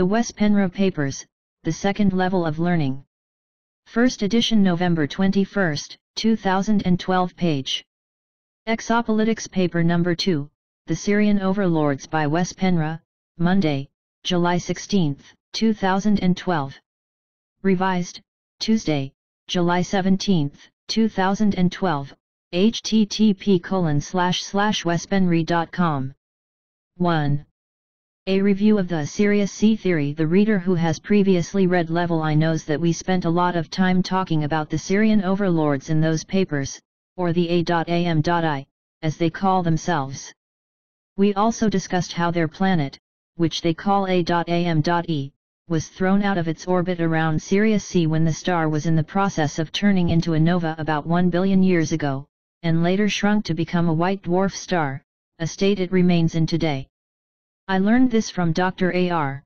The Wes Penre Papers, The Second Level of Learning. First edition November 21, 2012 page. Exopolitics Paper Number 2, The Sirian Overlords by Wes Penre, Monday, July 16, 2012. Revised, Tuesday, July 17, 2012, http://wespenre.com. 1. A review of the Sirius C theory. The reader who has previously read Level I knows that we spent a lot of time talking about the Sirian Overlords in those papers, or the A.am.I, as they call themselves. We also discussed how their planet, which they call A.am.E, was thrown out of its orbit around Sirius C when the star was in the process of turning into a nova about 1 billion years ago, and later shrunk to become a white dwarf star, a state it remains in today. I learned this from Dr. A.R.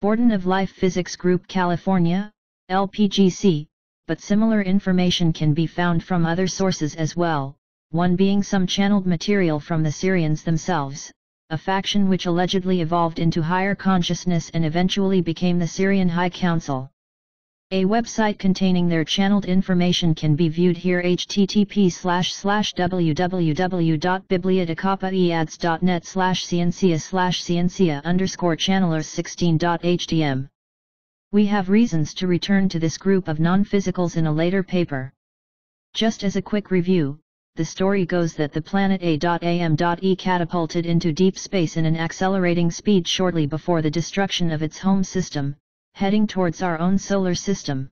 Borden of Life Physics Group California, LPGC, but similar information can be found from other sources as well, one being some channeled material from the Sirians themselves, a faction which allegedly evolved into higher consciousness and eventually became the Sirian High Council. A website containing their channeled information can be viewed here: http://www.bibliotecopa.ciencia/ciencia_channelers16.htm. We have reasons to return to this group of non-physicals in a later paper. Just as a quick review, the story goes that the planet A.am.E catapulted into deep space in an accelerating speed shortly before the destruction of its home system, heading towards our own solar system.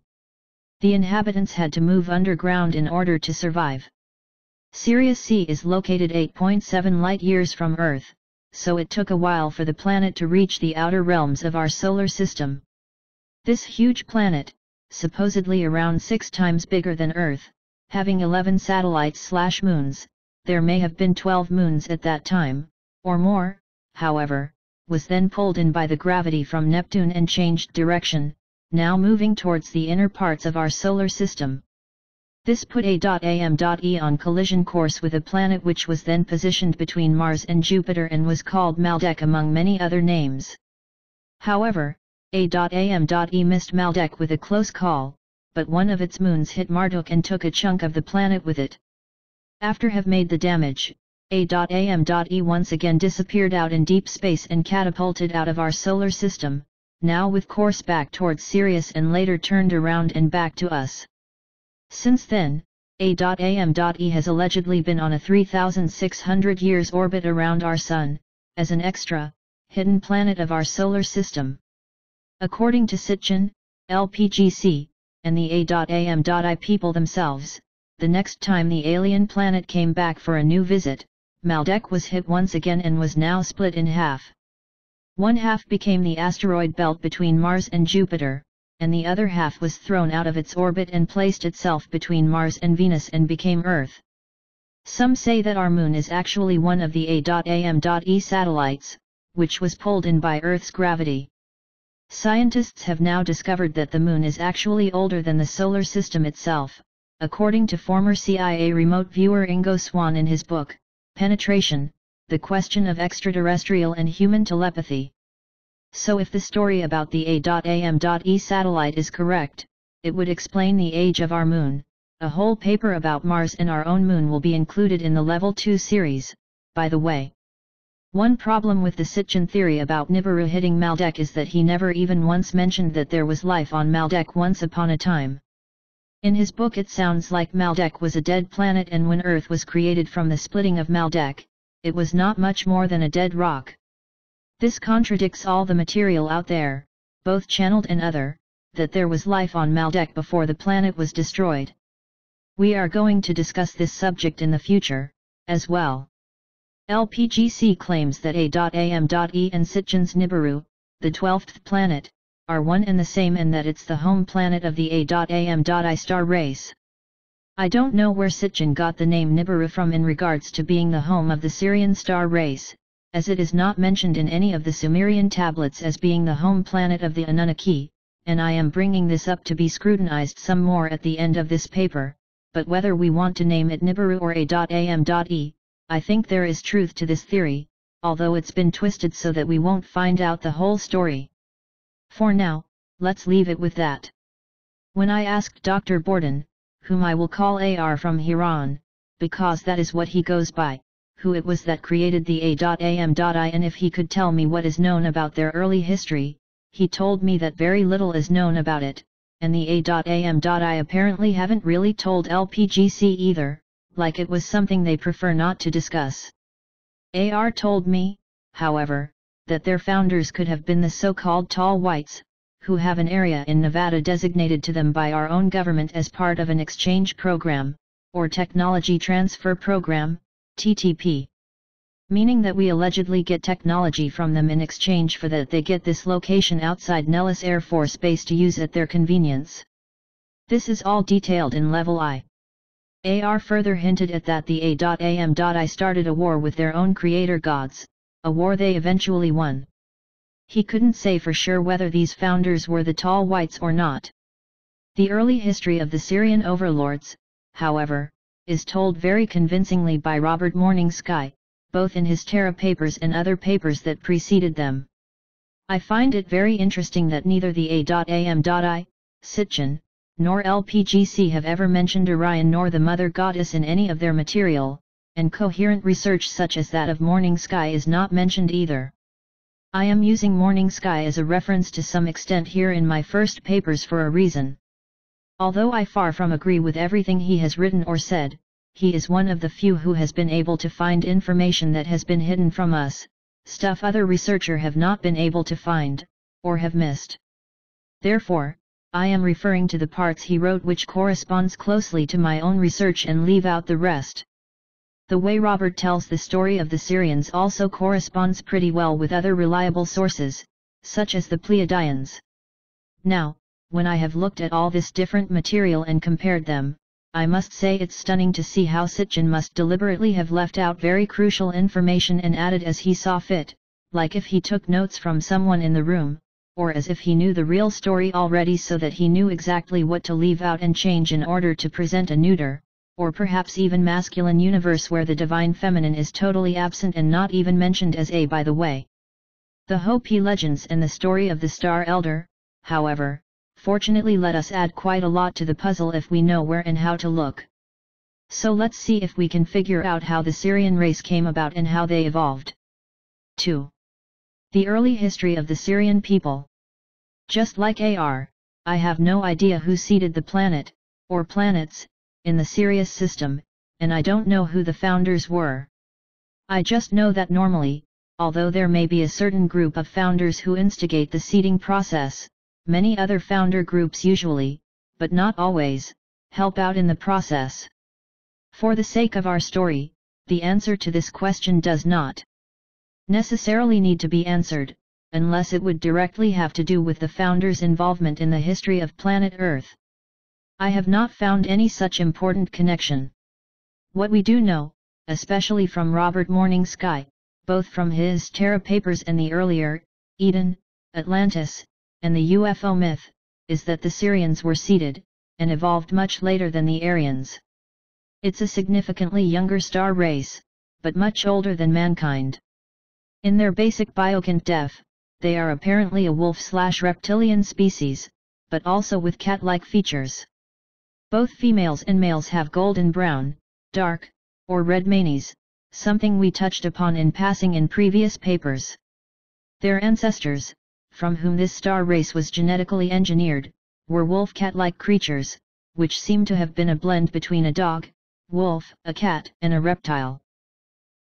The inhabitants had to move underground in order to survive. Sirius C is located 8.7 light-years from Earth, so it took a while for the planet to reach the outer realms of our solar system. This huge planet, supposedly around 6 times bigger than Earth, having 11 satellites/moons, there may have been 12 moons at that time, or more, however, was then pulled in by the gravity from Neptune and changed direction, now moving towards the inner parts of our solar system. This put A.am.E on collision course with a planet which was then positioned between Mars and Jupiter and was called Maldek among many other names. However, A.am.E missed Maldek with a close call, but one of its moons hit Marduk and took a chunk of the planet with it. After have made the damage, A.am.E once again disappeared out in deep space and catapulted out of our solar system, now with course back towards Sirius and later turned around and back to us. Since then, A.am.E has allegedly been on a 3,600 years orbit around our Sun, as an extra, hidden planet of our solar system. According to Sitchin, LPGC, and the A.am.I people themselves, the next time the alien planet came back for a new visit, Maldek was hit once again and was now split in half. One half became the asteroid belt between Mars and Jupiter, and the other half was thrown out of its orbit and placed itself between Mars and Venus and became Earth. Some say that our moon is actually one of the A.am.E satellites, which was pulled in by Earth's gravity. Scientists have now discovered that the moon is actually older than the solar system itself, according to former CIA remote viewer Ingo Swann in his book, Penetration, The Question of Extraterrestrial and Human Telepathy. So if the story about the A.am.E satellite is correct, it would explain the age of our moon. A whole paper about Mars and our own moon will be included in the Level 2 series, by the way. One problem with the Sitchin theory about Nibiru hitting Maldek is that he never even once mentioned that there was life on Maldek once upon a time. In his book it sounds like Maldek was a dead planet, and when Earth was created from the splitting of Maldek, it was not much more than a dead rock. This contradicts all the material out there, both channeled and other, that there was life on Maldek before the planet was destroyed. We are going to discuss this subject in the future, as well. LPGC claims that A.am.E and Sitchin's Nibiru, the 12th planet, are one and the same, and that it's the home planet of the A.am.I star race. I don't know where Sitchin got the name Nibiru from in regards to being the home of the Sirian star race, as it is not mentioned in any of the Sumerian tablets as being the home planet of the Annunaki, and I am bringing this up to be scrutinized some more at the end of this paper, but whether we want to name it Nibiru or A.am.E, I think there is truth to this theory, although it's been twisted so that we won't find out the whole story. For now, let's leave it with that. When I asked Dr. Borden, whom I will call AR from here on, because that is what he goes by, who it was that created the A.am.I and if he could tell me what is known about their early history, he told me that very little is known about it, and the A.am.I apparently haven't really told LPGC either, like it was something they prefer not to discuss. AR told me, however, that their founders could have been the so-called tall whites, who have an area in Nevada designated to them by our own government as part of an exchange program, or technology transfer program, TTP. Meaning that we allegedly get technology from them in exchange for that they get this location outside Nellis Air Force Base to use at their convenience. This is all detailed in Level I. AR further hinted at that the A.am.I started a war with their own creator gods, a war they eventually won. He couldn't say for sure whether these founders were the tall whites or not. The early history of the Sirian Overlords, however, is told very convincingly by Robert Morning Sky, both in his Terra papers and other papers that preceded them. I find it very interesting that neither the A.am.I, Sitchin, nor LPGC have ever mentioned Orion nor the Mother Goddess in any of their material, and coherent research such as that of Morning Sky is not mentioned either. I am using Morning Sky as a reference to some extent here in my first papers for a reason. Although I far from agree with everything he has written or said, he is one of the few who has been able to find information that has been hidden from us, stuff other researchers have not been able to find, or have missed. Therefore, I am referring to the parts he wrote which corresponds closely to my own research and leave out the rest. The way Robert tells the story of the Sirians also corresponds pretty well with other reliable sources, such as the Pleiadians. Now, when I have looked at all this different material and compared them, I must say it's stunning to see how Sitchin must deliberately have left out very crucial information and added as he saw fit, like if he took notes from someone in the room, or as if he knew the real story already so that he knew exactly what to leave out and change in order to present a neuter, or perhaps even masculine universe where the divine feminine is totally absent and not even mentioned as a by the way. The Hopi legends and the story of the Star Elder, however, fortunately let us add quite a lot to the puzzle if we know where and how to look. So let's see if we can figure out how the Sirian race came about and how they evolved. 2. The early history of the Sirian people. Just like AR, I have no idea who seeded the planet, or planets, in the Sirius system, and I don't know who the founders were. I just know that normally, although there may be a certain group of founders who instigate the seeding process, many other founder groups usually, but not always, help out in the process. For the sake of our story, the answer to this question does not necessarily need to be answered, unless it would directly have to do with the founders' involvement in the history of planet Earth. I have not found any such important connection. What we do know, especially from Robert Morning Sky, both from his Terra papers and the earlier, Eden, Atlantis, and the UFO myth, is that the Sirians were seeded, and evolved much later than the Aryans. It's a significantly younger star race, but much older than mankind. In their basic biocont def, they are apparently a wolf/reptilian species, but also with cat-like features. Both females and males have golden brown, dark, or red manes, something we touched upon in passing in previous papers. Their ancestors, from whom this star race was genetically engineered, were wolf-cat-like creatures, which seem to have been a blend between a dog, wolf, a cat, and a reptile.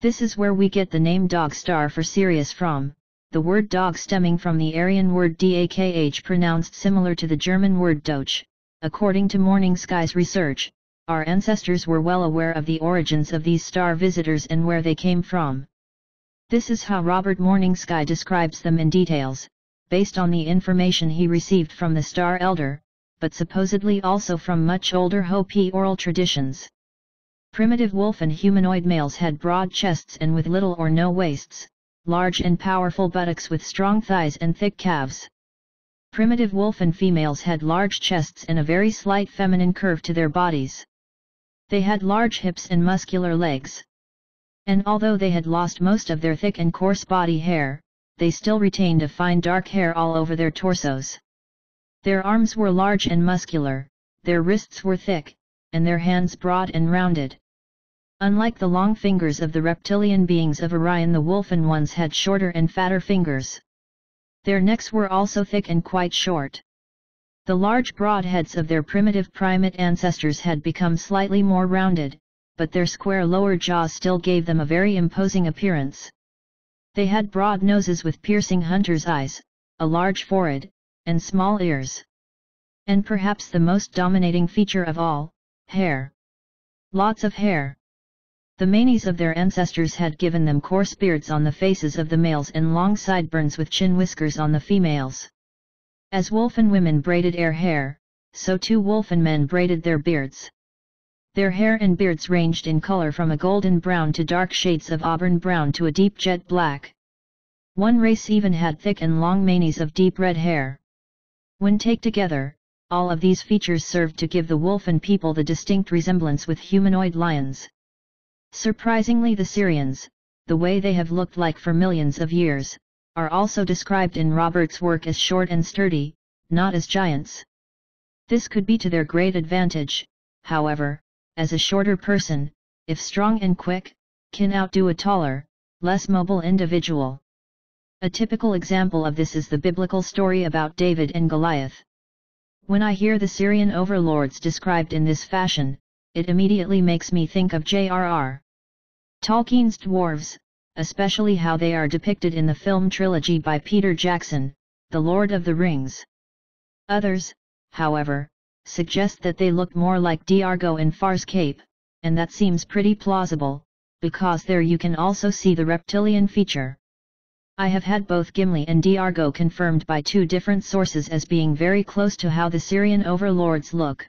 This is where we get the name dog star for Sirius from, the word dog stemming from the Aryan word dakh pronounced similar to the German word Deutsch. According to Morning Sky's research, our ancestors were well aware of the origins of these star visitors and where they came from. This is how Robert Morning Sky describes them in details, based on the information he received from the Star Elder, but supposedly also from much older Hopi oral traditions. Primitive wolf and humanoid males had broad chests and with little or no waists, large and powerful buttocks with strong thighs and thick calves. Primitive wolf and females had large chests and a very slight feminine curve to their bodies. They had large hips and muscular legs. And although they had lost most of their thick and coarse body hair, they still retained a fine dark hair all over their torsos. Their arms were large and muscular, their wrists were thick, and their hands broad and rounded. Unlike the long fingers of the reptilian beings of Orion, the wolfen ones had shorter and fatter fingers. Their necks were also thick and quite short. The large broad heads of their primitive primate ancestors had become slightly more rounded, but their square lower jaws still gave them a very imposing appearance. They had broad noses with piercing hunter's eyes, a large forehead, and small ears. And perhaps the most dominating feature of all, hair. Lots of hair. The manes of their ancestors had given them coarse beards on the faces of the males and long sideburns with chin whiskers on the females. As wolfen women braided their hair, so too wolfen men braided their beards. Their hair and beards ranged in color from a golden brown to dark shades of auburn brown to a deep jet black. One race even had thick and long manes of deep red hair. When taken together, all of these features served to give the wolfen people the distinct resemblance with humanoid lions. Surprisingly, the Sirians, the way they have looked like for millions of years, are also described in Robert's work as short and sturdy, not as giants. This could be to their great advantage, however, as a shorter person, if strong and quick, can outdo a taller, less mobile individual. A typical example of this is the biblical story about David and Goliath. When I hear the Sirian Overlords described in this fashion, it immediately makes me think of J.R.R. Tolkien's dwarves, especially how they are depicted in the film trilogy by Peter Jackson, The Lord of the Rings. Others, however, suggest that they look more like Diargo in Farscape, and that seems pretty plausible, because there you can also see the reptilian feature. I have had both Gimli and Diargo confirmed by two different sources as being very close to how the Sirian Overlords look.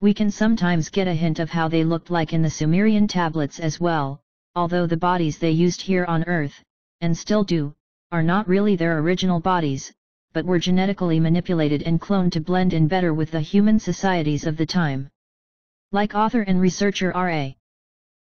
We can sometimes get a hint of how they looked like in the Sumerian tablets as well, although the bodies they used here on Earth, and still do, are not really their original bodies, but were genetically manipulated and cloned to blend in better with the human societies of the time. Like author and researcher R.A.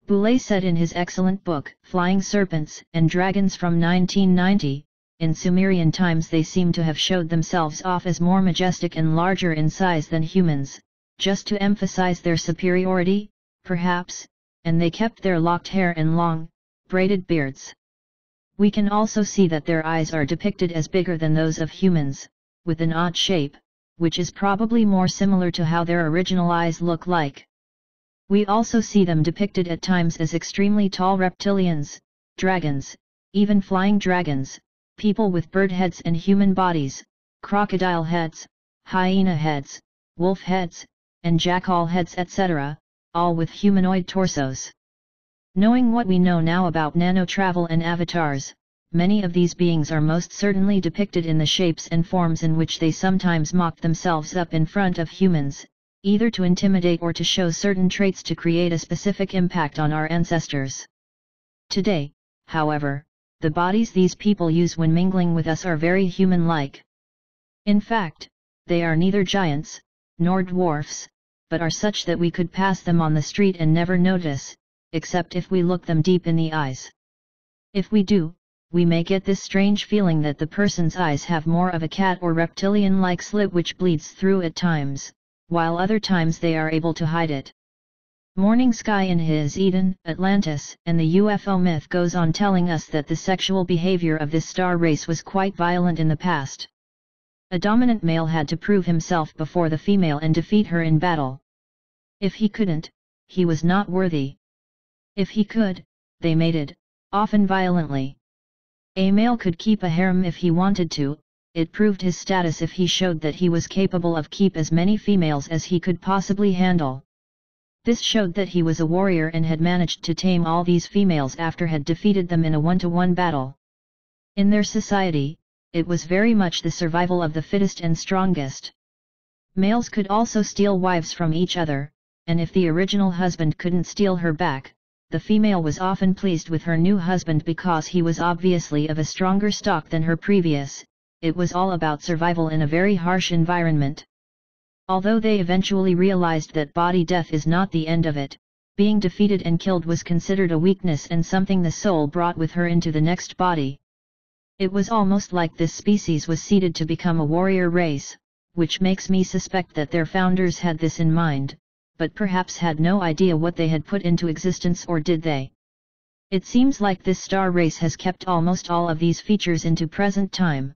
Boulay said in his excellent book, Flying Serpents and Dragons from 1990, in Sumerian times they seem to have showed themselves off as more majestic and larger in size than humans, just to emphasize their superiority, perhaps, and they kept their locked hair and long, braided beards. We can also see that their eyes are depicted as bigger than those of humans, with an odd shape, which is probably more similar to how their original eyes look like. We also see them depicted at times as extremely tall reptilians, dragons, even flying dragons, people with bird heads and human bodies, crocodile heads, hyena heads, wolf heads, and jackal heads, etc., all with humanoid torsos. Knowing what we know now about nano-travel and avatars, many of these beings are most certainly depicted in the shapes and forms in which they sometimes mocked themselves up in front of humans, either to intimidate or to show certain traits to create a specific impact on our ancestors. Today, however, the bodies these people use when mingling with us are very human-like. In fact, they are neither giants, nor dwarfs, but are such that we could pass them on the street and never notice, except if we look them deep in the eyes. If we do, we may get this strange feeling that the person's eyes have more of a cat or reptilian-like slit which bleeds through at times, while other times they are able to hide it. Morning Sky in his Eden, Atlantis, and the UFO myth goes on telling us that the sexual behavior of this star race was quite violent in the past. A dominant male had to prove himself before the female and defeat her in battle. If he couldn't, he was not worthy. If he could, they mated, often violently. A male could keep a harem if he wanted to. It proved his status if he showed that he was capable of keep as many females as he could possibly handle. This showed that he was a warrior and had managed to tame all these females after had defeated them in a one-to-one battle. In their society, it was very much the survival of the fittest and strongest. Males could also steal wives from each other, and if the original husband couldn't steal her back, the female was often pleased with her new husband because he was obviously of a stronger stock than her previous. It was all about survival in a very harsh environment. Although they eventually realized that body death is not the end of it, being defeated and killed was considered a weakness and something the soul brought with her into the next body. It was almost like this species was seeded to become a warrior race, which makes me suspect that their founders had this in mind, but perhaps had no idea what they had put into existence, or did they? It seems like this star race has kept almost all of these features into present time.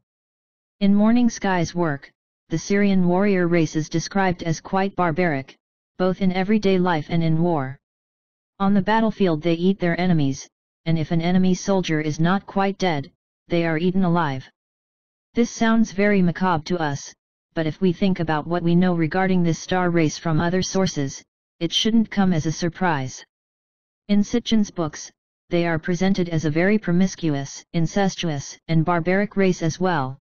In Morning Sky's work, the Sirian warrior race is described as quite barbaric, both in everyday life and in war. On the battlefield they eat their enemies, and if an enemy soldier is not quite dead, they are eaten alive. This sounds very macabre to us, but if we think about what we know regarding this star race from other sources, it shouldn't come as a surprise. In Sitchin's books, they are presented as a very promiscuous, incestuous, and barbaric race as well.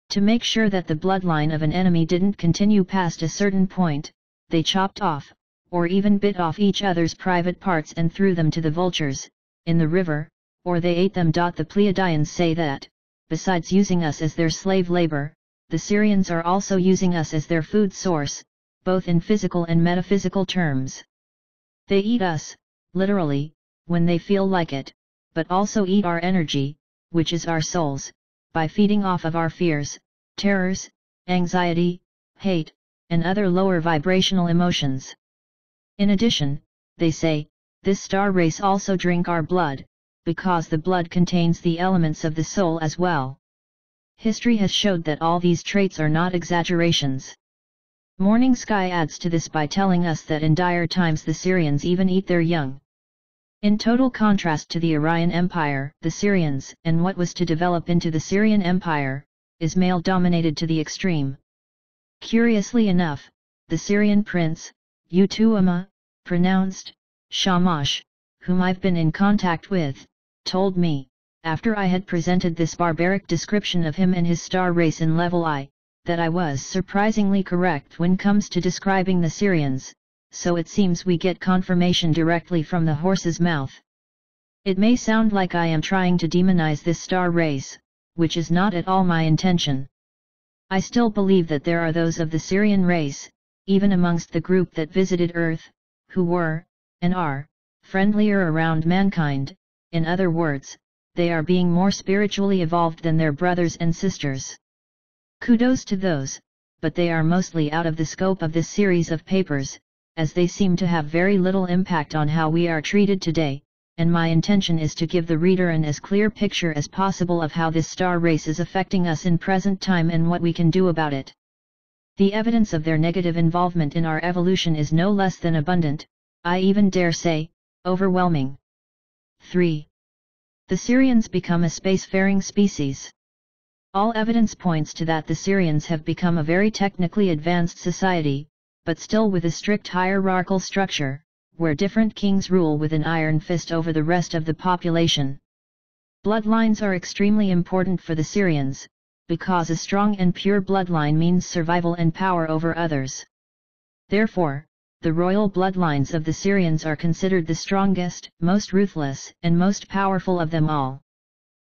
To make sure that the bloodline of an enemy didn't continue past a certain point, they chopped off, or even bit off each other's private parts and threw them to the vultures, in the river, or they ate them. The Pleiadians say that, besides using us as their slave labor, the Sirians are also using us as their food source, both in physical and metaphysical terms. They eat us, literally, when they feel like it, but also eat our energy, which is our souls, by feeding off of our fears, terrors, anxiety, hate, and other lower vibrational emotions. In addition, they say, this star race also drink our blood, because the blood contains the elements of the soul as well. History has showed that all these traits are not exaggerations. Morning Sky adds to this by telling us that in dire times the Sirians even eat their young. In total contrast to the Aryan Empire, the Sirians, and what was to develop into the Syrian Empire, is male-dominated to the extreme. Curiously enough, the Syrian prince, Utuama, pronounced Shamash, whom I've been in contact with, told me, after I had presented this barbaric description of him and his star race in level I, that I was surprisingly correct when comes to describing the Syrians, so it seems we get confirmation directly from the horse's mouth. It may sound like I am trying to demonize this star race, which is not at all my intention. I still believe that there are those of the Syrian race, even amongst the group that visited Earth, who were, and are, friendlier around mankind. In other words, they are being more spiritually evolved than their brothers and sisters. Kudos to those, but they are mostly out of the scope of this series of papers, as they seem to have very little impact on how we are treated today, and my intention is to give the reader an as clear picture as possible of how this star race is affecting us in present time and what we can do about it. The evidence of their negative involvement in our evolution is no less than abundant, I even dare say, overwhelming. 3. The Sirians become a spacefaring species. All evidence points to that the Sirians have become a very technically advanced society, but still with a strict hierarchical structure, where different kings rule with an iron fist over the rest of the population. Bloodlines are extremely important for the Sirians, because a strong and pure bloodline means survival and power over others. Therefore, the royal bloodlines of the Sirians are considered the strongest, most ruthless, and most powerful of them all.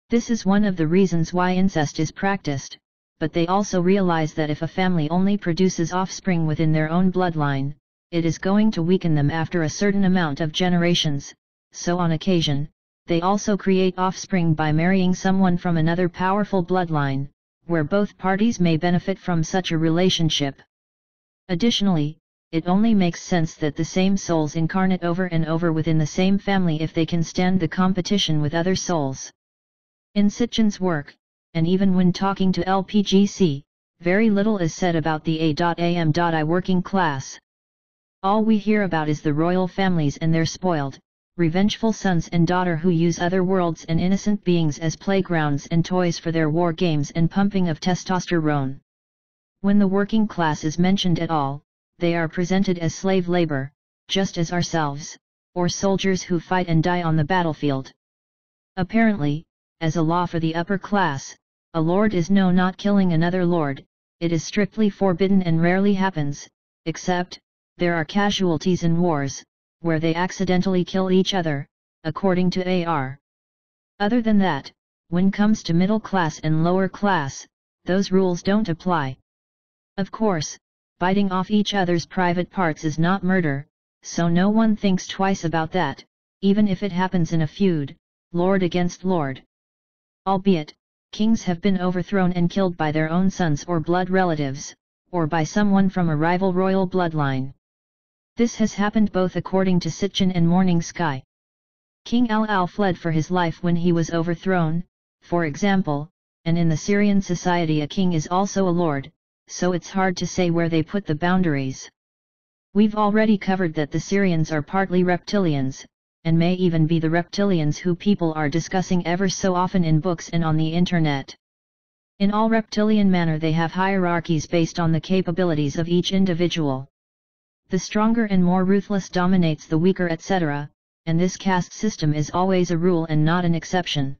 This is one of the reasons why incest is practiced, but they also realize that if a family only produces offspring within their own bloodline, it is going to weaken them after a certain amount of generations, so on occasion, they also create offspring by marrying someone from another powerful bloodline, where both parties may benefit from such a relationship. Additionally, it only makes sense that the same souls incarnate over and over within the same family if they can stand the competition with other souls. In Sitchin's work, and even when talking to LPGC, very little is said about the A.am.I working class. All we hear about is the royal families and their spoiled, revengeful sons and daughter who use other worlds and innocent beings as playgrounds and toys for their war games and pumping of testosterone. When the working class is mentioned at all, they are presented as slave labor, just as ourselves, or soldiers who fight and die on the battlefield. Apparently, as a law for the upper class, a lord is not killing another lord, it is strictly forbidden and rarely happens, except, there are casualties in wars, where they accidentally kill each other, according to AR. Other than that, when comes to middle class and lower class, those rules don't apply. Of course, biting off each other's private parts is not murder, so no one thinks twice about that, even if it happens in a feud, lord against lord. Albeit, kings have been overthrown and killed by their own sons or blood relatives, or by someone from a rival royal bloodline. This has happened both according to Sitchin and Morning Sky. King Al fled for his life when he was overthrown, for example, and in the Sirian society a king is also a lord, so it's hard to say where they put the boundaries. We've already covered that the Sirians are partly reptilians, and may even be the reptilians who people are discussing ever so often in books and on the internet. In all reptilian manner they have hierarchies based on the capabilities of each individual. The stronger and more ruthless dominates the weaker, etc., and this caste system is always a rule and not an exception.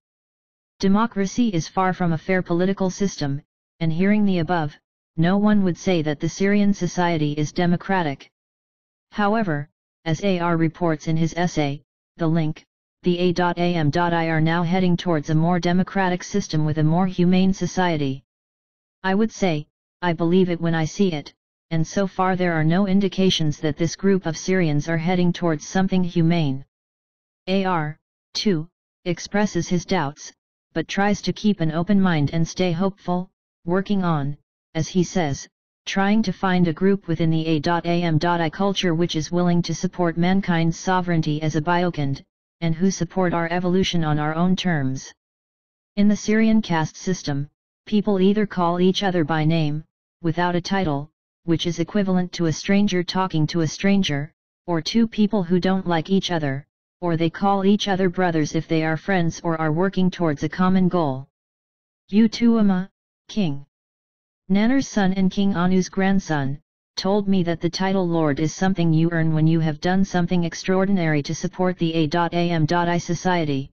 Democracy is far from a fair political system, and hearing the above, no one would say that the Sirian society is democratic. However, as AR reports in his essay, The Link, the A.am.I are now heading towards a more democratic system with a more humane society. I would say, I believe it when I see it, and so far there are no indications that this group of Sirians are heading towards something humane. AR, too, expresses his doubts, but tries to keep an open mind and stay hopeful, working on, as he says, trying to find a group within the A.am.I culture which is willing to support mankind's sovereignty as a biokind, and who support our evolution on our own terms. In the Sirian caste system, people either call each other by name, without a title, which is equivalent to a stranger talking to a stranger, or two people who don't like each other, or they call each other brothers if they are friends or are working towards a common goal. Utuama, king. Nanner's son and King Anu's grandson, told me that the title Lord is something you earn when you have done something extraordinary to support the A.am.I society.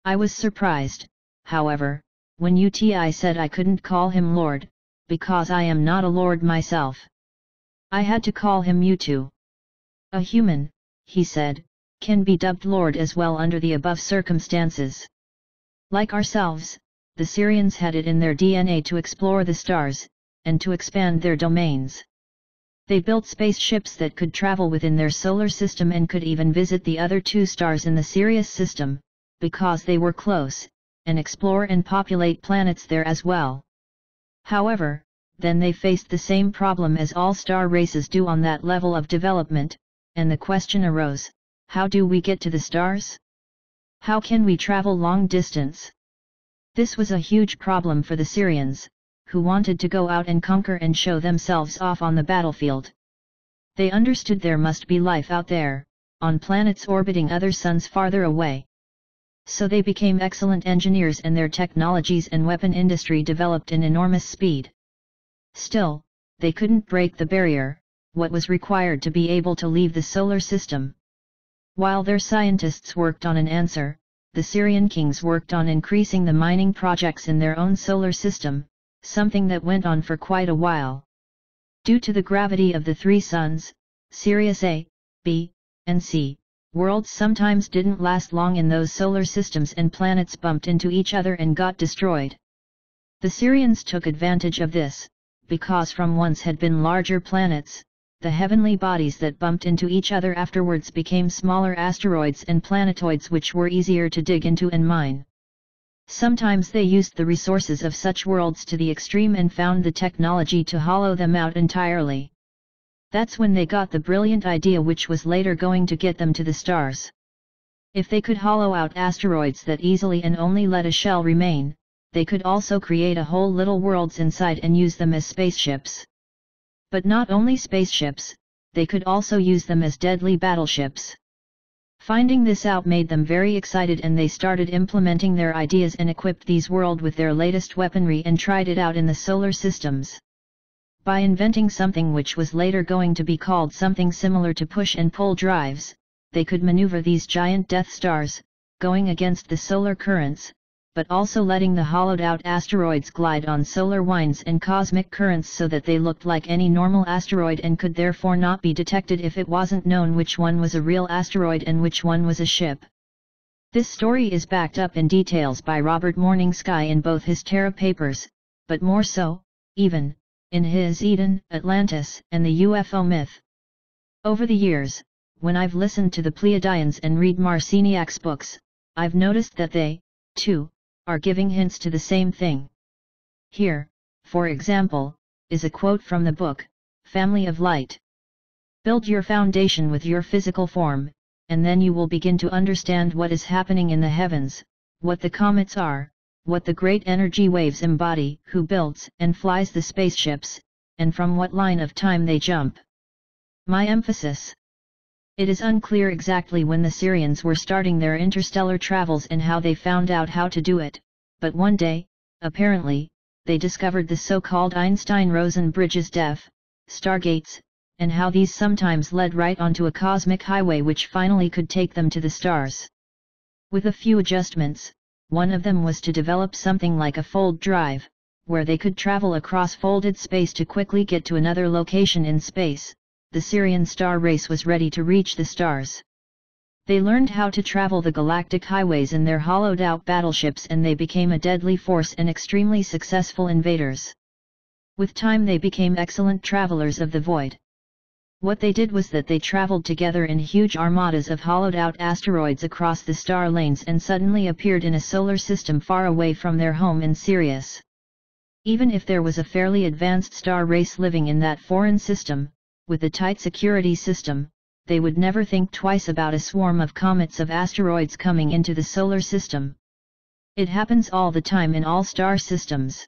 I was surprised, however, when UTI said I couldn't call him Lord, because I am not a Lord myself. I had to call him Utu. A human, he said, can be dubbed Lord as well under the above circumstances. Like ourselves, the Sirians had it in their DNA to explore the stars, and to expand their domains. They built spaceships that could travel within their solar system and could even visit the other two stars in the Sirius system, because they were close, and explore and populate planets there as well. However, then they faced the same problem as all star races do on that level of development, and the question arose, how do we get to the stars? How can we travel long distance? This was a huge problem for the Sirians, who wanted to go out and conquer and show themselves off on the battlefield. They understood there must be life out there, on planets orbiting other suns farther away. So they became excellent engineers and their technologies and weapon industry developed in enormous speed. Still, they couldn't break the barrier, what was required to be able to leave the solar system. While their scientists worked on an answer, the Sirian kings worked on increasing the mining projects in their own solar system, something that went on for quite a while. Due to the gravity of the three suns, Sirius A, B, and C, worlds sometimes didn't last long in those solar systems and planets bumped into each other and got destroyed. The Sirians took advantage of this, because from once had been larger planets, the heavenly bodies that bumped into each other afterwards became smaller asteroids and planetoids which were easier to dig into and mine. Sometimes they used the resources of such worlds to the extreme and found the technology to hollow them out entirely. That's when they got the brilliant idea which was later going to get them to the stars. If they could hollow out asteroids that easily and only let a shell remain, they could also create a whole little worlds inside and use them as spaceships. But not only spaceships, they could also use them as deadly battleships. Finding this out made them very excited and they started implementing their ideas and equipped these worlds with their latest weaponry and tried it out in the solar systems. By inventing something which was later going to be called something similar to push and pull drives, they could maneuver these giant Death Stars, going against the solar currents, but also letting the hollowed-out asteroids glide on solar winds and cosmic currents so that they looked like any normal asteroid and could therefore not be detected if it wasn't known which one was a real asteroid and which one was a ship. This story is backed up in details by Robert Morning Sky in both his Terra papers, but more so, even, in his Eden, Atlantis, and the UFO myth. Over the years, when I've listened to the Pleiadians and read Marciniak's books, I've noticed that they, too, are giving hints to the same thing. Here, for example, is a quote from the book, Family of Light. Build your foundation with your physical form, and then you will begin to understand what is happening in the heavens, what the comets are, what the great energy waves embody, who builds and flies the spaceships, and from what line of time they jump. My emphasis. It is unclear exactly when the Sirians were starting their interstellar travels and how they found out how to do it, but one day, apparently, they discovered the so-called Einstein-Rosen bridges stargates, and how these sometimes led right onto a cosmic highway which finally could take them to the stars. With a few adjustments, one of them was to develop something like a fold drive, where they could travel across folded space to quickly get to another location in space. The Sirian star race was ready to reach the stars. They learned how to travel the galactic highways in their hollowed-out battleships, and they became a deadly force and extremely successful invaders. With time they became excellent travelers of the void. What they did was that they traveled together in huge armadas of hollowed-out asteroids across the star lanes and suddenly appeared in a solar system far away from their home in Sirius. Even if there was a fairly advanced star race living in that foreign system, with a tight security system, they would never think twice about a swarm of comets of asteroids coming into the solar system. It happens all the time in all star systems.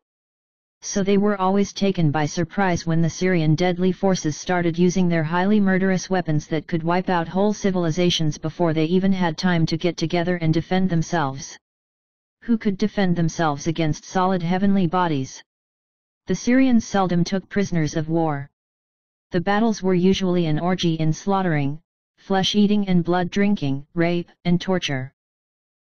So they were always taken by surprise when the Sirian deadly forces started using their highly murderous weapons that could wipe out whole civilizations before they even had time to get together and defend themselves. Who could defend themselves against solid heavenly bodies? The Sirians seldom took prisoners of war. The battles were usually an orgy in slaughtering, flesh-eating and blood-drinking, rape and torture.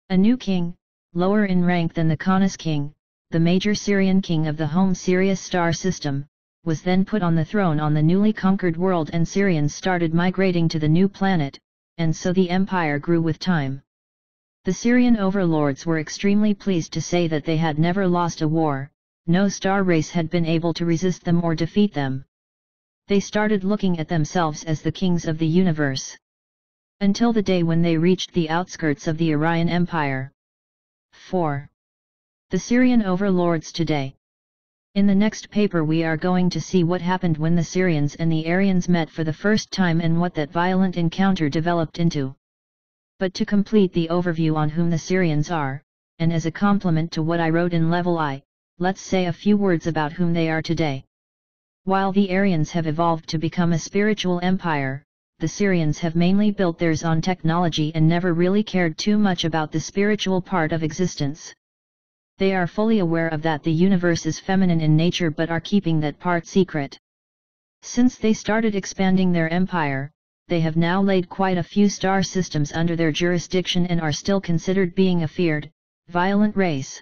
A new king, lower in rank than the Canis king, the major Sirian king of the home Sirius star system, was then put on the throne on the newly conquered world, and Sirians started migrating to the new planet, and so the empire grew with time. The Sirian Overlords were extremely pleased to say that they had never lost a war, no star race had been able to resist them or defeat them. They started looking at themselves as the kings of the universe. Until the day when they reached the outskirts of the Orion Empire. 4. The Sirian Overlords today. In the next paper we are going to see what happened when the Sirians and the Aryans met for the first time and what that violent encounter developed into. But to complete the overview on whom the Sirians are, and as a complement to what I wrote in Level I, let's say a few words about whom they are today. While the Aryans have evolved to become a spiritual empire, the Sirians have mainly built theirs on technology and never really cared too much about the spiritual part of existence. They are fully aware of that the universe is feminine in nature but are keeping that part secret. Since they started expanding their empire, they have now laid quite a few star systems under their jurisdiction and are still considered being a feared, violent race.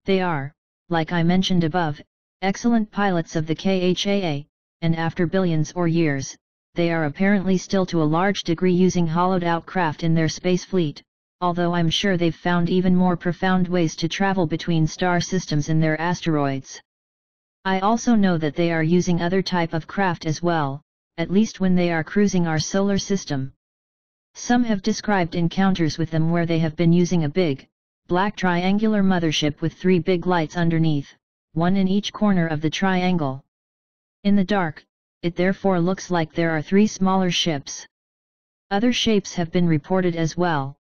They are, like I mentioned above, excellent pilots of the KHAA, and after billions or years, they are apparently still to a large degree using hollowed-out craft in their space fleet, although I'm sure they've found even more profound ways to travel between star systems in their asteroids. I also know that they are using other type of craft as well, at least when they are cruising our solar system. Some have described encounters with them where they have been using a big, black triangular mothership with 3 big lights underneath, one in each corner of the triangle. In the dark, it therefore looks like there are 3 smaller ships. Other shapes have been reported as well.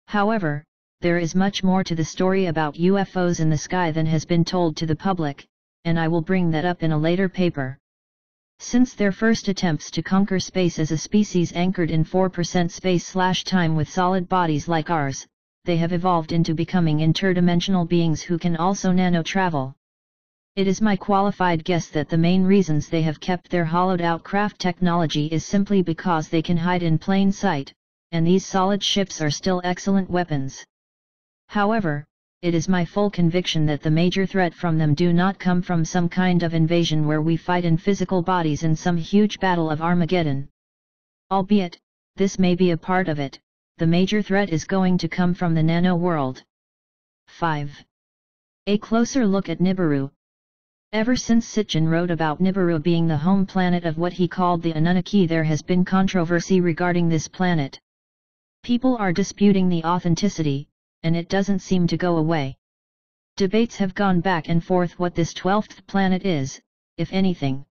However, there is much more to the story about UFOs in the sky than has been told to the public, and I will bring that up in a later paper. Since their first attempts to conquer space as a species anchored in 4% space/time with solid bodies like ours, they have evolved into becoming interdimensional beings who can also nano-travel. It is my qualified guess that the main reasons they have kept their hollowed-out craft technology is simply because they can hide in plain sight, and these solid ships are still excellent weapons. However, it is my full conviction that the major threat from them do not come from some kind of invasion where we fight in physical bodies in some huge battle of Armageddon. Albeit, this may be a part of it, the major threat is going to come from the nano world. 5. A closer look at Nibiru. Ever since Sitchin wrote about Nibiru being the home planet of what he called the Annunaki, there has been controversy regarding this planet. People are disputing the authenticity, and it doesn't seem to go away. Debates have gone back and forth what this 12th planet is, if anything.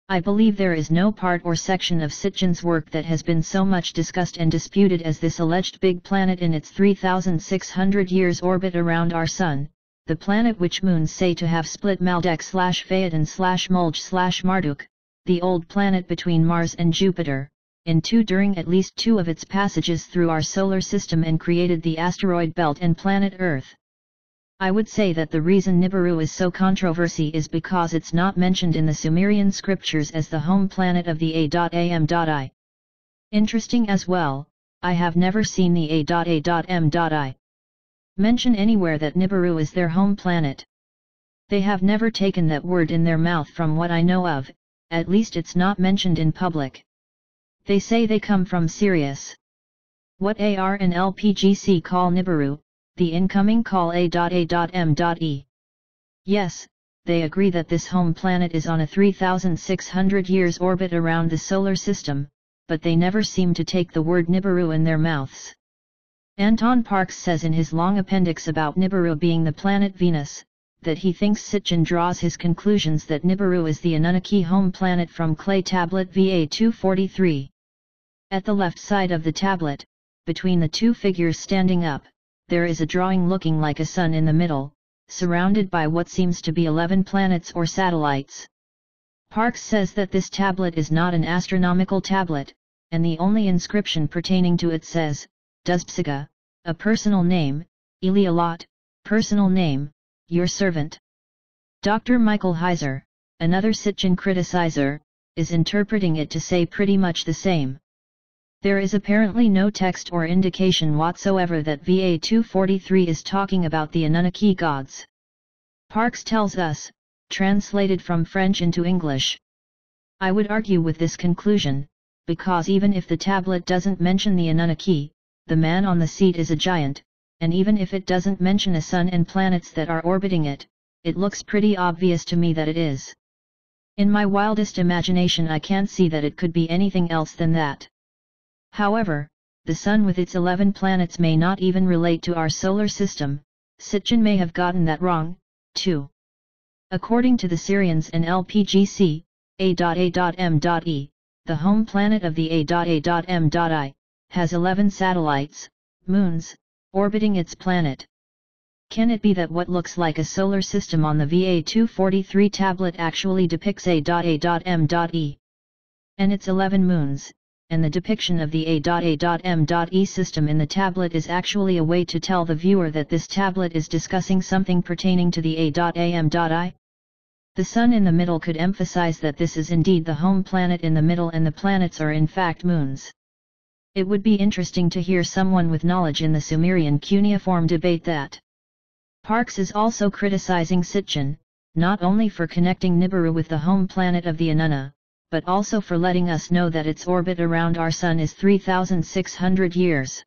I believe there is no part or section of Sitchin's work that has been so much discussed and disputed as this alleged big planet in its 3,600 years orbit around our Sun, the planet which moons say to have split Maldek/Phaeton/Mulj/Marduk, the old planet between Mars and Jupiter, in two during at least two of its passages through our solar system and created the asteroid belt and planet Earth. I would say that the reason Nibiru is so controversy is because it's not mentioned in the Sumerian scriptures as the home planet of the A.am.I. Interesting as well, I have never seen the A.am.I mention anywhere that Nibiru is their home planet. They have never taken that word in their mouth from what I know of, at least it's not mentioned in public. They say they come from Sirius. What AR and LPGC call Nibiru, the incoming call A.am.E. Yes, they agree that this home planet is on a 3,600 years orbit around the solar system, but they never seem to take the word Nibiru in their mouths. Anton Parks says in his long appendix about Nibiru being the planet Venus, that he thinks Sitchin draws his conclusions that Nibiru is the Annunaki home planet from clay tablet VA 243. At the left side of the tablet, between the two figures standing up, there is a drawing looking like a sun in the middle, surrounded by what seems to be 11 planets or satellites. Parks says that this tablet is not an astronomical tablet, and the only inscription pertaining to it says, Duzpsiga, a personal name, Elialot, personal name, your servant. Dr. Michael Heiser, another Sitchin criticizer, is interpreting it to say pretty much the same. There is apparently no text or indication whatsoever that VA 243 is talking about the Annunaki gods. Parks tells us, translated from French into English. I would argue with this conclusion, because even if the tablet doesn't mention the Annunaki, the man on the seat is a giant, and even if it doesn't mention a sun and planets that are orbiting it, it looks pretty obvious to me that it is. In my wildest imagination I can't see that it could be anything else than that. However, the Sun with its 11 planets may not even relate to our solar system. Sitchin may have gotten that wrong, too. According to the Sirians and LPGC, A.am.E, the home planet of the A.am.I, has 11 satellites, moons, orbiting its planet. Can it be that what looks like a solar system on the VA243 tablet actually depicts A.am.E? And its 11 moons, and the depiction of the A.am.E system in the tablet is actually a way to tell the viewer that this tablet is discussing something pertaining to the A.am.I? The Sun in the middle could emphasize that this is indeed the home planet in the middle and the planets are in fact moons. It would be interesting to hear someone with knowledge in the Sumerian cuneiform debate that. Parks is also criticizing Sitchin, not only for connecting Nibiru with the home planet of the Annuna, but also for letting us know that its orbit around our Sun is 3,600 years.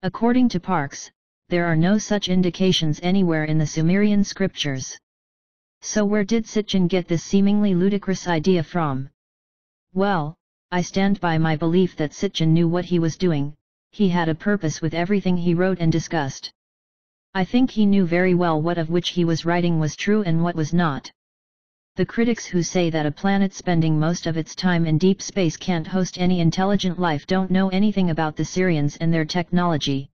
According to Parks, there are no such indications anywhere in the Sumerian scriptures. So where did Sitchin get this seemingly ludicrous idea from? Well, I stand by my belief that Sitchin knew what he was doing, he had a purpose with everything he wrote and discussed. I think he knew very well what of which he was writing was true and what was not. The critics who say that a planet spending most of its time in deep space can't host any intelligent life don't know anything about the Sirians and their technology.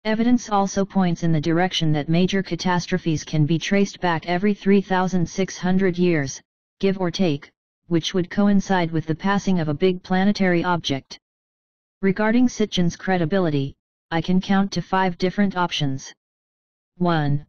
Evidence also points in the direction that major catastrophes can be traced back every 3,600 years, give or take, which would coincide with the passing of a big planetary object. Regarding Sitchin's credibility, I can count to 5 different options. 1.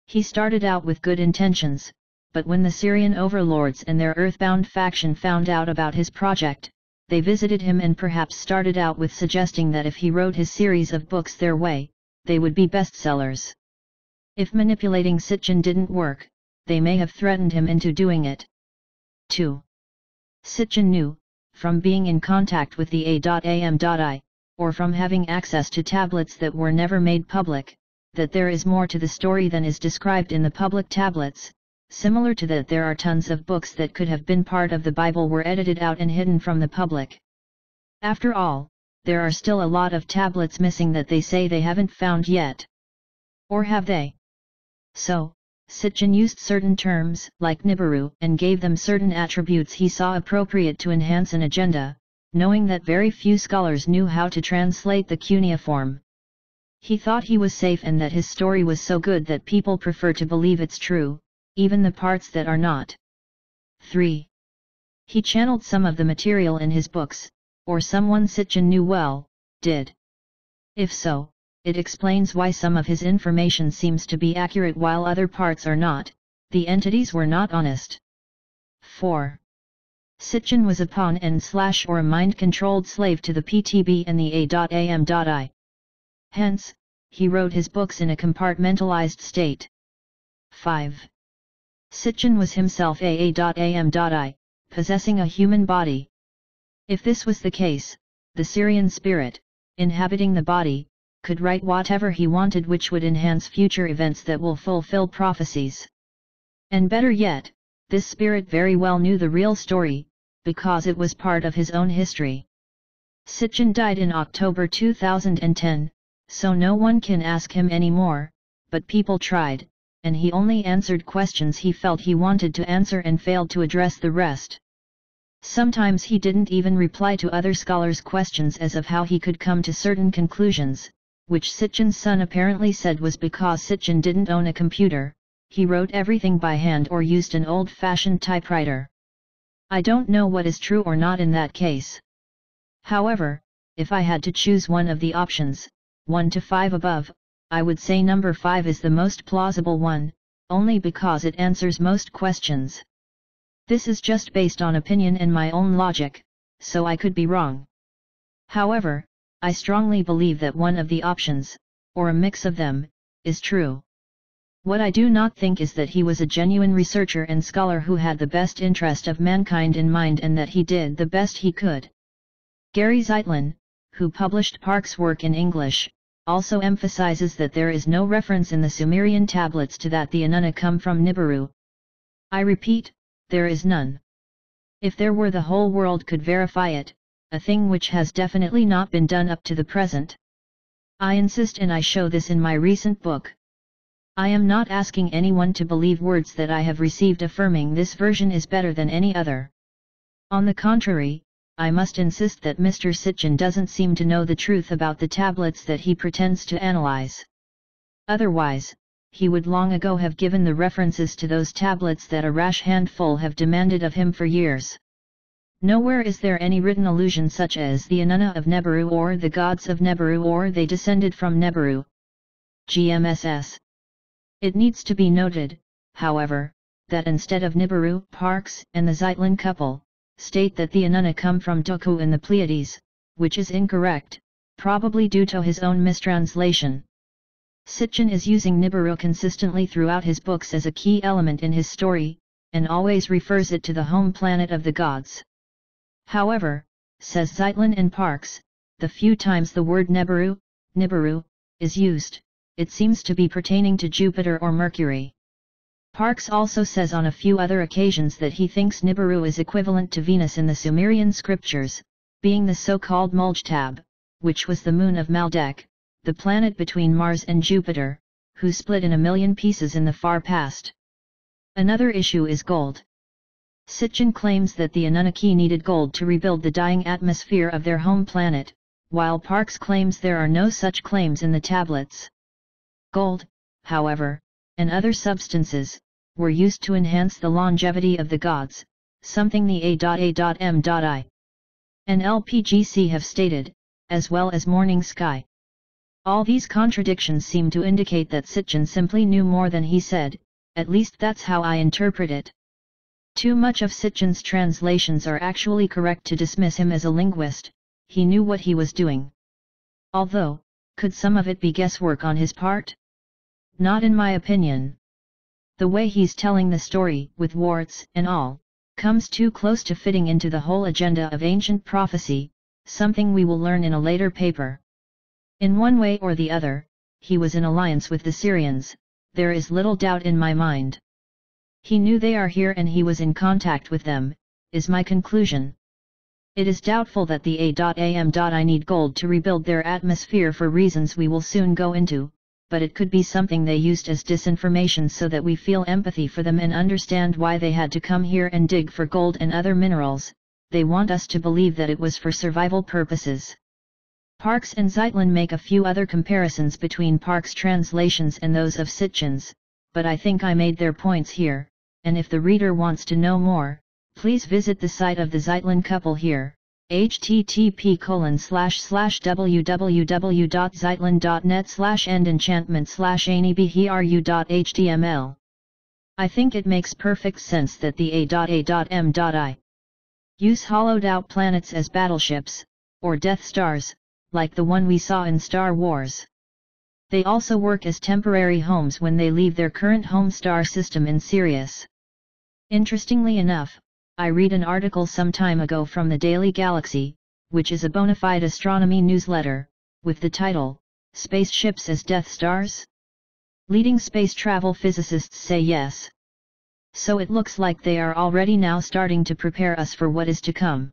He started out with good intentions, but when the Sirian Overlords and their Earthbound faction found out about his project, they visited him and perhaps started out with suggesting that if he wrote his series of books their way, they would be bestsellers. If manipulating Sitchin didn't work, they may have threatened him into doing it. 2. Sitchin knew, from being in contact with the A.am.I, or from having access to tablets that were never made public, that there is more to the story than is described in the public tablets. Similar to that, there are tons of books that could have been part of the Bible were edited out and hidden from the public. After all, there are still a lot of tablets missing that they say they haven't found yet. Or have they? So, Sitchin used certain terms, like Nibiru, and gave them certain attributes he saw appropriate to enhance an agenda, knowing that very few scholars knew how to translate the cuneiform. He thought he was safe and that his story was so good that people prefer to believe it's true, even the parts that are not. 3. He channeled some of the material in his books, or someone Sitchin knew well, did. If so, it explains why some of his information seems to be accurate while other parts are not. The entities were not honest. 4. Sitchin was a pawn / or a mind-controlled slave to the PTB and the A.am.I. Hence, he wrote his books in a compartmentalized state. 5. Sitchin was himself A.am.I, possessing a human body. If this was the case, the Sirian spirit, inhabiting the body, could write whatever he wanted, which would enhance future events that will fulfill prophecies. And better yet, this spirit very well knew the real story, because it was part of his own history. Sitchin died in October 2010, so no one can ask him anymore, but people tried, and he only answered questions he felt he wanted to answer and failed to address the rest. Sometimes he didn't even reply to other scholars' questions as of how he could come to certain conclusions, which Sitchin's son apparently said was because Sitchin didn't own a computer, he wrote everything by hand or used an old-fashioned typewriter. I don't know what is true or not in that case. However, if I had to choose one of the options, 1 to 5 above, I would say number 5 is the most plausible one, only because it answers most questions. This is just based on opinion and my own logic, so I could be wrong. However, I strongly believe that one of the options, or a mix of them, is true. What I do not think is that he was a genuine researcher and scholar who had the best interest of mankind in mind and that he did the best he could. Gary Zeitlin, who published Park's work in English, also emphasizes that there is no reference in the Sumerian tablets to that the Annunaki come from Nibiru. I repeat, there is none. If there were, the whole world could verify it, a thing which has definitely not been done up to the present. I insist, and I show this in my recent book. I am not asking anyone to believe words that I have received affirming this version is better than any other. On the contrary, I must insist that Mr. Sitchin doesn't seem to know the truth about the tablets that he pretends to analyze. Otherwise, he would long ago have given the references to those tablets that a rash handful have demanded of him for years. Nowhere is there any written allusion such as the Annunaki of Nibiru or the gods of Nibiru or they descended from Nibiru. GMSS. It needs to be noted, however, that instead of Nibiru, Parks and the Zeitlin couple state that the Annunaki come from Doku and the Pleiades, which is incorrect, probably due to his own mistranslation. Sitchin is using Nibiru consistently throughout his books as a key element in his story, and always refers it to the home planet of the gods. However, says Zeitlin and Parks, the few times the word Nibiru, is used, it seems to be pertaining to Jupiter or Mercury. Parks also says on a few other occasions that he thinks Nibiru is equivalent to Venus in the Sumerian scriptures, being the so-called Multiverse, which was the moon of Maldek, the planet between Mars and Jupiter, who split in a million pieces in the far past. Another issue is gold. Sitchin claims that the Annunaki needed gold to rebuild the dying atmosphere of their home planet, while Parks claims there are no such claims in the tablets. Gold, however, and other substances, were used to enhance the longevity of the gods, something the A.A.M.I. and LPGC have stated, as well as Morning Sky. All these contradictions seem to indicate that Sitchin simply knew more than he said, at least that's how I interpret it. Too much of Sitchin's translations are actually correct to dismiss him as a linguist. He knew what he was doing. Although, could some of it be guesswork on his part? Not in my opinion. The way he's telling the story, with warts and all, comes too close to fitting into the whole agenda of ancient prophecy, something we will learn in a later paper. In one way or the other, he was in alliance with the Sirians, there is little doubt in my mind. He knew they are here and he was in contact with them, is my conclusion. It is doubtful that the A.am.I need gold to rebuild their atmosphere for reasons we will soon go into, but it could be something they used as disinformation so that we feel empathy for them and understand why they had to come here and dig for gold and other minerals. They want us to believe that it was for survival purposes. Parks and Zeitlin make a few other comparisons between Parks' translations and those of Sitchin's, but I think I made their points here, and if the reader wants to know more, please visit the site of the Zeitlin couple here, http://www.zeitlin.net/endenchantment/anibheru.html. I think it makes perfect sense that the A.A.M.I. use hollowed out planets as battleships, or Death Stars, like the one we saw in Star Wars. They also work as temporary homes when they leave their current home star system in Sirius. Interestingly enough, I read an article some time ago from the Daily Galaxy, which is a bona fide astronomy newsletter, with the title, "Spaceships as Death Stars?" Leading space travel physicists say yes. So it looks like they are already now starting to prepare us for what is to come.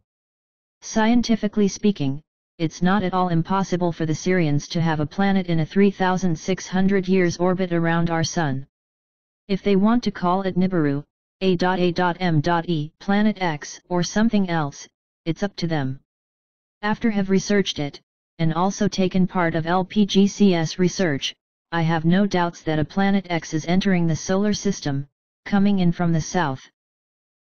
Scientifically speaking, it's not at all impossible for the Sirians to have a planet in a 3,600 years orbit around our Sun. If they want to call it Nibiru, A.A.M.E, Planet X, or something else, it's up to them. After have researched it, and also taken part of LPGCS research, I have no doubts that a Planet X is entering the solar system, coming in from the south.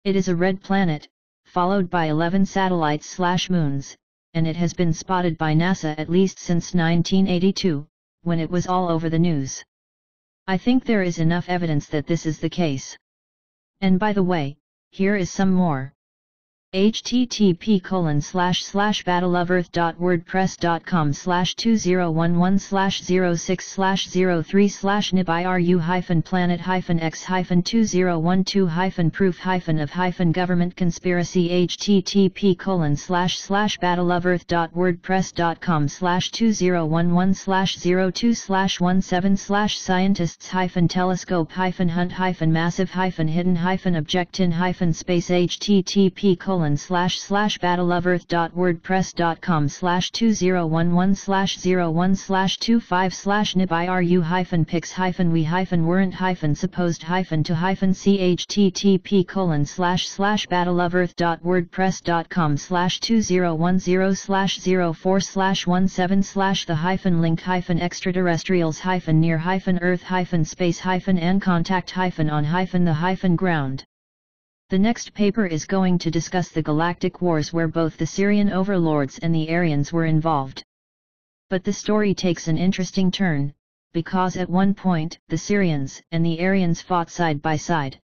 It is a red planet, followed by 11 satellites/moons, and it has been spotted by NASA at least since 1982, when it was all over the news. I think there is enough evidence that this is the case. And by the way, here is some more. http://battleoferth.wordpress.com/2011/06/03/nibiru-planet-x-20122-proof-of-government-conspiracy http://battleoferth.wordpress.com/2011/02/17/scientists-telescope-massive-hidden-object-in-space http://battleoferth.wordpress.com/2010-010/004/1/7/the-link-extraterrestrials-near-earth-the-ground. The next paper is going to discuss the galactic wars where both the Sirian Overlords and the Aryans were involved. But the story takes an interesting turn, because at one point the Sirians and the Aryans fought side by side.